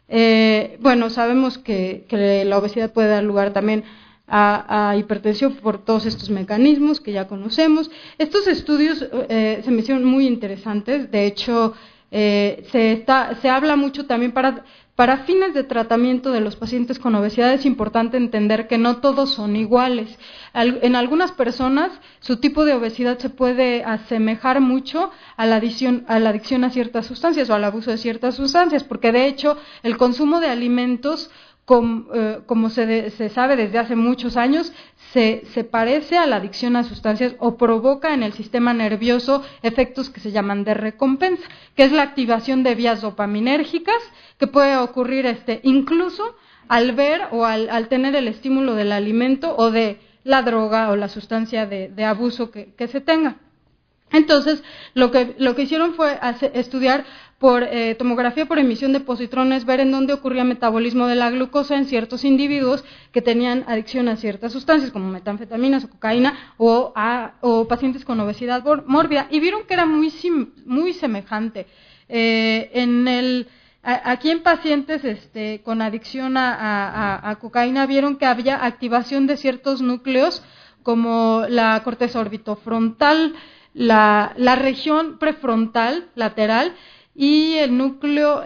Bueno, sabemos que la obesidad puede dar lugar también a hipertensión por todos estos mecanismos que ya conocemos. Estos estudios se me hicieron muy interesantes, de hecho se habla mucho también para fines de tratamiento de los pacientes con obesidad. Es importante entender que no todos son iguales. En algunas personas su tipo de obesidad se puede asemejar mucho a la adicción a ciertas sustancias o al abuso de ciertas sustancias, porque de hecho el consumo de alimentos, como se sabe desde hace muchos años, se parece a la adicción a sustancias o provoca en el sistema nervioso efectos que se llaman de recompensa, que es la activación de vías dopaminérgicas que puede ocurrir incluso al ver o al tener el estímulo del alimento o de la droga o la sustancia de abuso que se tenga. Entonces, lo que hicieron fue estudiar por tomografía por emisión de positrones, ver en dónde ocurría metabolismo de la glucosa en ciertos individuos que tenían adicción a ciertas sustancias, como metanfetaminas o cocaína, o pacientes con obesidad mórbida, y vieron que era muy semejante. Aquí en pacientes con adicción a cocaína vieron que había activación de ciertos núcleos, como la corteza orbitofrontal, la región prefrontal lateral y el núcleo,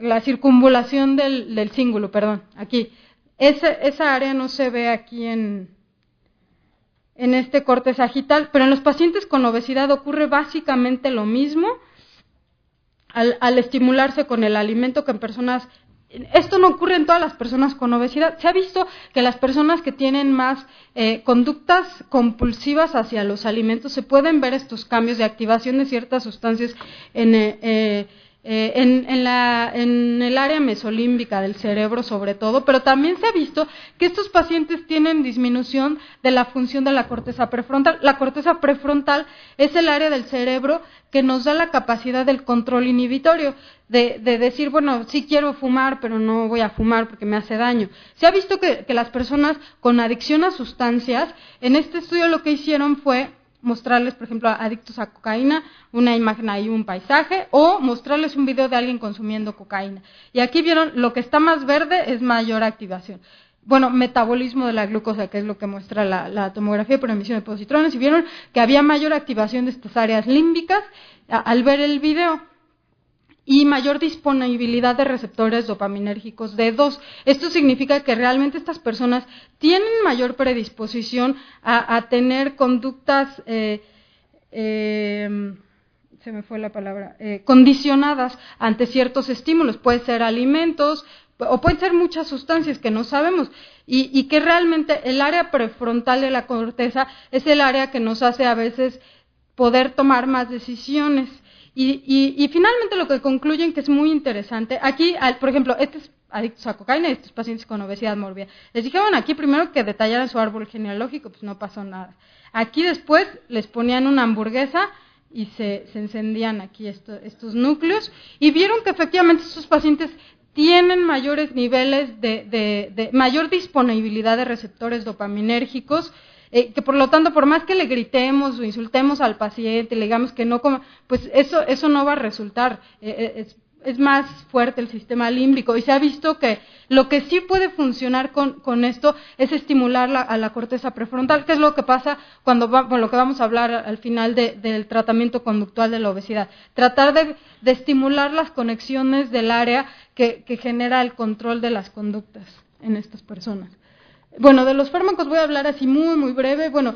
la circunvalación del cíngulo, perdón, aquí. Esa área no se ve aquí en este corte sagital, pero en los pacientes con obesidad ocurre básicamente lo mismo al estimularse con el alimento que en personas. Esto no ocurre en todas las personas con obesidad. Se ha visto que las personas que tienen más conductas compulsivas hacia los alimentos, se pueden ver estos cambios de activación de ciertas sustancias en el área mesolímbica del cerebro sobre todo, pero también se ha visto que estos pacientes tienen disminución de la función de la corteza prefrontal. La corteza prefrontal es el área del cerebro que nos da la capacidad del control inhibitorio, de decir, bueno, sí quiero fumar, pero no voy a fumar porque me hace daño. Se ha visto que las personas con adicción a sustancias, en este estudio lo que hicieron fue mostrarles, por ejemplo, a adictos a cocaína, una imagen ahí, un paisaje, o mostrarles un video de alguien consumiendo cocaína. Y aquí vieron, lo que está más verde es mayor activación. Bueno, metabolismo de la glucosa, que es lo que muestra la tomografía por emisión de positrones, y vieron que había mayor activación de estas áreas límbicas al ver el video, y mayor disponibilidad de receptores dopaminérgicos D2. Esto significa que realmente estas personas tienen mayor predisposición a tener conductas, se me fue la palabra, condicionadas ante ciertos estímulos. Puede ser alimentos o pueden ser muchas sustancias que no sabemos, y que realmente el área prefrontal de la corteza es el área que nos hace a veces poder tomar más decisiones. Y finalmente lo que concluyen, que es muy interesante, aquí, por ejemplo, estos adictos a cocaína y estos pacientes con obesidad mórbida, les dijeron aquí primero que detallaran su árbol genealógico, pues no pasó nada. Aquí después les ponían una hamburguesa y se encendían aquí estos núcleos, y vieron que efectivamente estos pacientes tienen mayores niveles de mayor disponibilidad de receptores dopaminérgicos, que por lo tanto, por más que le gritemos o insultemos al paciente, le digamos que no coma, pues eso no va a resultar. Es más fuerte el sistema límbico, y se ha visto que lo que sí puede funcionar con esto es estimular a la corteza prefrontal, que es lo que pasa con lo que vamos a hablar al final del tratamiento conductual de la obesidad. Tratar de estimular las conexiones del área que genera el control de las conductas en estas personas. Bueno, de los fármacos voy a hablar así muy breve. Bueno,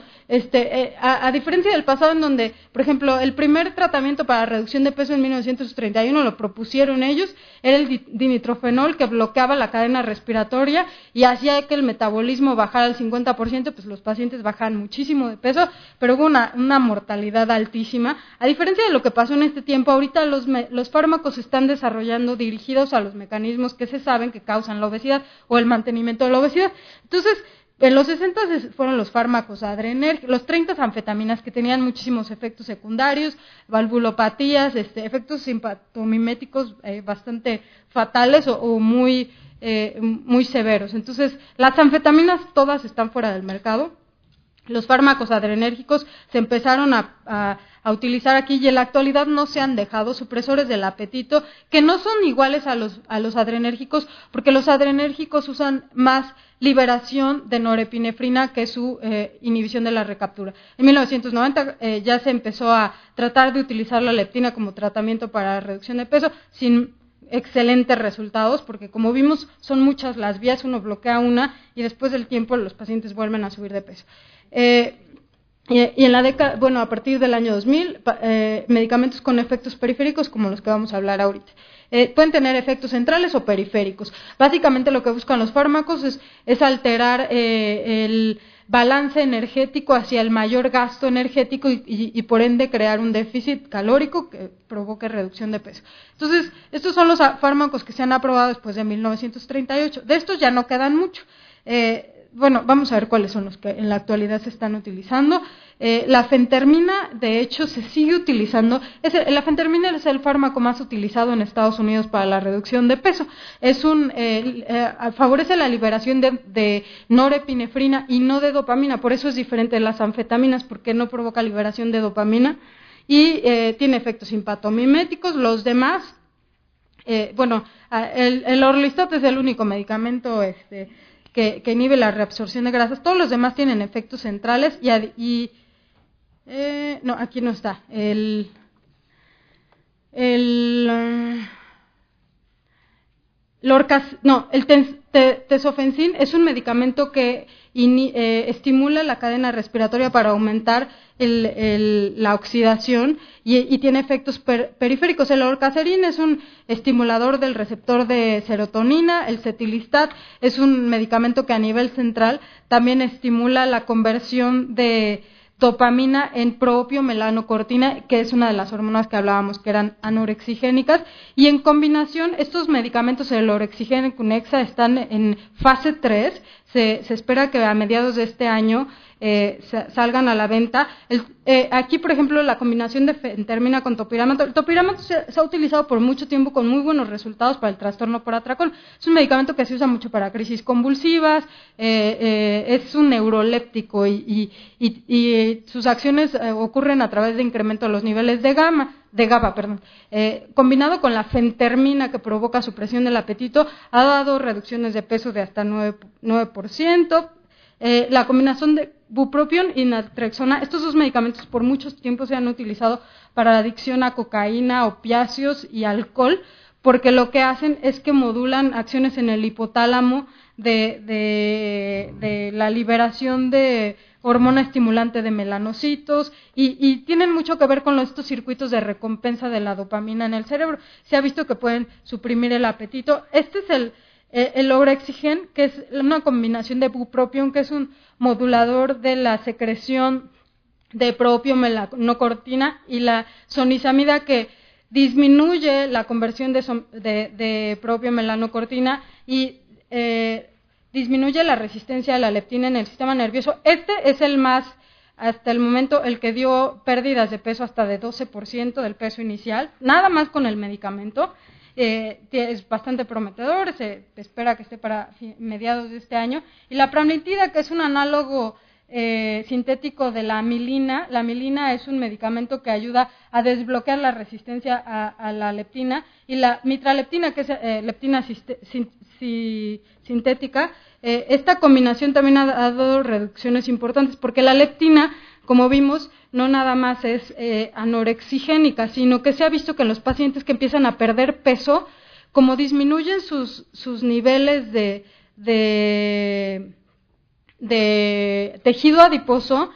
a diferencia del pasado, en donde, por ejemplo, el primer tratamiento para reducción de peso en 1931 lo propusieron ellos, era el dinitrofenol, que bloqueaba la cadena respiratoria y hacía que el metabolismo bajara al 50%, pues los pacientes bajaban muchísimo de peso, pero hubo una mortalidad altísima. A diferencia de lo que pasó en este tiempo, ahorita los fármacos se están desarrollando dirigidos a los mecanismos que se saben que causan la obesidad o el mantenimiento de la obesidad. Entonces, en los 60 fueron los fármacos adrenérgicos, los 30 anfetaminas, que tenían muchísimos efectos secundarios, valvulopatías, efectos simpatomiméticos bastante fatales o muy severos. Entonces, las anfetaminas todas están fuera del mercado. Los fármacos adrenérgicos se empezaron a utilizar aquí y en la actualidad no se han dejado, supresores del apetito, que no son iguales a los adrenérgicos, porque los adrenérgicos usan más liberación de norepinefrina que su inhibición de la recaptura. En 1990 ya se empezó a tratar de utilizar la leptina como tratamiento para reducción de peso, sin excelentes resultados, porque como vimos son muchas las vías, uno bloquea una y después del tiempo los pacientes vuelven a subir de peso. Y en la década, bueno, a partir del año 2000, medicamentos con efectos periféricos como los que vamos a hablar ahorita. Pueden tener efectos centrales o periféricos. Básicamente lo que buscan los fármacos es alterar el balance energético hacia el mayor gasto energético y por ende crear un déficit calórico que provoque reducción de peso. Entonces, estos son los fármacos que se han aprobado después de 1938. De estos ya no quedan mucho. Bueno, vamos a ver cuáles son los que en la actualidad se están utilizando. La fentermina, de hecho, se sigue utilizando. La fentermina es el fármaco más utilizado en Estados Unidos para la reducción de peso. Favorece la liberación de norepinefrina y no de dopamina. Por eso es diferente de las anfetaminas, porque no provoca liberación de dopamina y tiene efectos simpatomiméticos. Los demás, el Orlistat es el único medicamento que inhibe la reabsorción de grasas. Todos los demás tienen efectos centrales no, aquí no está. El tesofensín es un medicamento que estimula la cadena respiratoria para aumentar la oxidación y tiene efectos periféricos. El orcacerín es un estimulador del receptor de serotonina. El cetilistat es un medicamento que a nivel central también estimula la conversión de dopamina en propiomelanocortina, que es una de las hormonas que hablábamos que eran anorexigénicas, y en combinación estos medicamentos, el orexigeno y Cunexa, están en fase 3, se espera que a mediados de este año salgan a la venta. Aquí, por ejemplo, la combinación de fentermina con topiramato. El topiramato se ha utilizado por mucho tiempo con muy buenos resultados para el trastorno por atracón. Es un medicamento que se usa mucho para crisis convulsivas, es un neuroléptico y sus acciones ocurren a través de incremento de los niveles de GABA, combinado con la fentermina que provoca supresión del apetito, ha dado reducciones de peso de hasta 9%. La combinación de bupropión y naltrexona, estos dos medicamentos por mucho tiempo se han utilizado para la adicción a cocaína, opiáceos y alcohol, porque lo que hacen es que modulan acciones en el hipotálamo de la liberación de hormona estimulante de melanocitos y tienen mucho que ver con estos circuitos de recompensa de la dopamina en el cerebro. Se ha visto que pueden suprimir el apetito. Este es el Orexigen, que es una combinación de bupropión, que es un modulador de la secreción de propiomelanocortina, y la sonizamida, que disminuye la conversión de propiomelanocortina y disminuye la resistencia a la leptina en el sistema nervioso. Este es el más, hasta el momento, el que dio pérdidas de peso hasta de 12% del peso inicial, nada más con el medicamento. Es bastante prometedor, se espera que esté para mediados de este año. Y la pramlintida, que es un análogo sintético de la amilina. La amilina es un medicamento que ayuda a desbloquear la resistencia a la leptina, y la mitraleptina, que es leptina sintética. Esta combinación también ha dado reducciones importantes, porque la leptina, como vimos, no nada más es anorexigénica, sino que se ha visto que en los pacientes que empiezan a perder peso, como disminuyen sus niveles de tejido adiposo,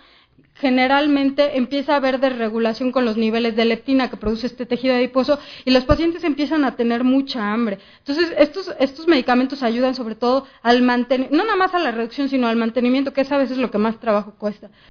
generalmente empieza a haber desregulación con los niveles de leptina que produce este tejido adiposo, y los pacientes empiezan a tener mucha hambre. Entonces, estos medicamentos ayudan sobre todo al mantenimiento, no nada más a la reducción, sino al mantenimiento, que es a veces lo que más trabajo cuesta.